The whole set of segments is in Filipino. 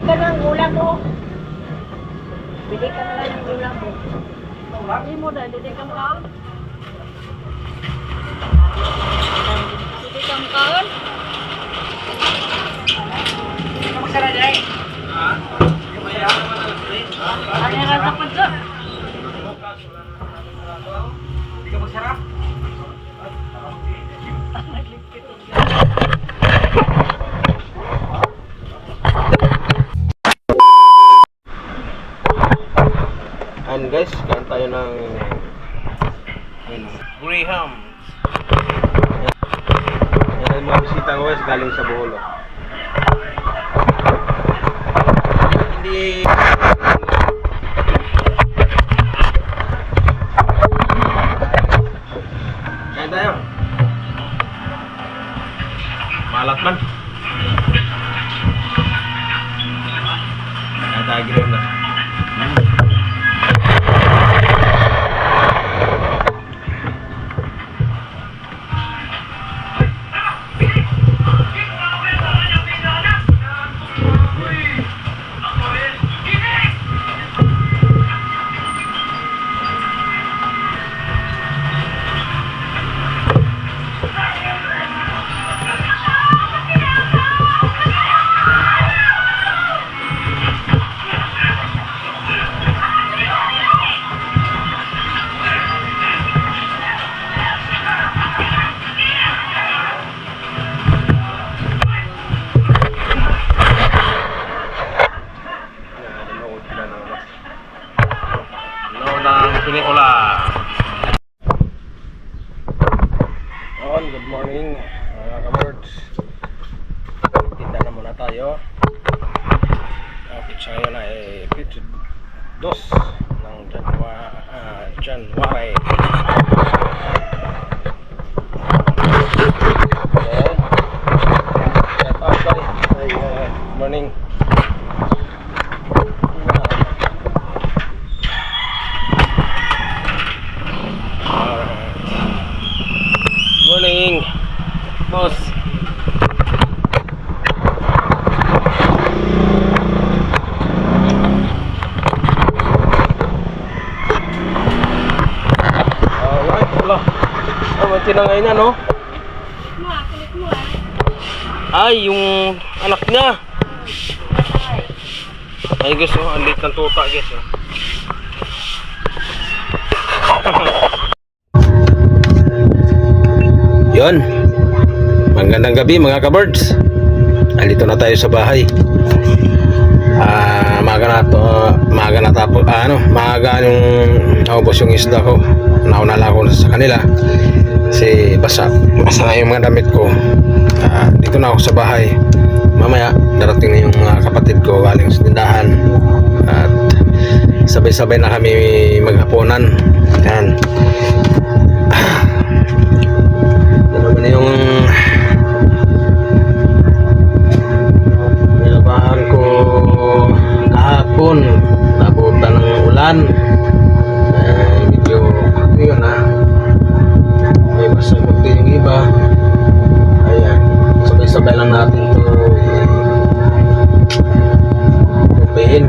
ka ng ulam mo. Bili ka na lang ng ulam mo. Hindi mo na, hindi ka makaon. Hindi ka makaon? Hindi ka magsara dyan. Ano yung rasa pa dyan? Hindi ka magsara? And guys, kain tayo ng Graham. Yan ang mga bisita ko guys, galing sa Bohol. Hindi kain tayo. Malat man. Kain tayo Graham na. Pelikula. Good morning mga ka-birds. Tinda na muna tayo. Pizza ngayon ay pizza 2 ng January. Morning. Morning, boss. Alright, wala. Tinangay na, no? Ay, yung anak niya. Ay, guys, oh, ang lit ng tuta, guys, oh. Yun, magandang gabi mga ka-birds. Nandito na tayo sa bahay. Maaga na tapos maaga yung naubos yung isda ko. Nauna lang ako sa kanila kasi basa na yung mga damit ko. Dito na ako sa bahay. Mamaya darating na yung mga kapatid ko galing sa tindahan at sabay-sabay na kami maghapunan. Yan. Ano yung nilabahan ko kahapon, nabutan ng ulan. Medyo yun may basang kunti yung iba. Ayan, sabay-sabay lang natin ito tupiin.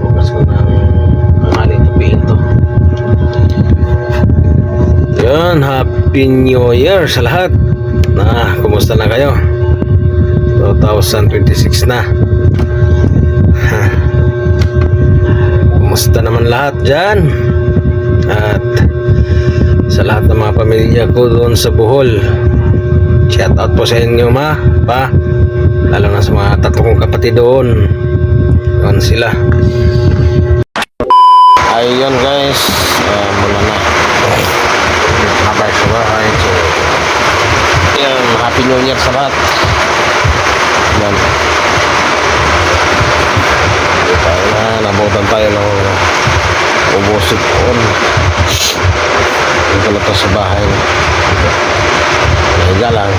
Bukas ko ng maling tupiin to. Yun, Happy New Year sa lahat. Kumusta na kayo? 2026 na. Kumusta naman lahat dyan? At sa lahat ng mga pamilya ko doon sa Bohol, shout out po sa inyo pa. Lalo na sa mga tatlo kong kapatid doon. Doon sila. Ayun guys, muna na habay sa bahay. So yan, Happy New Year sa lahat. Yan, tayo na, nabutan tayo ng ubusip on. Yung kalata sa bahay, nahiga lang.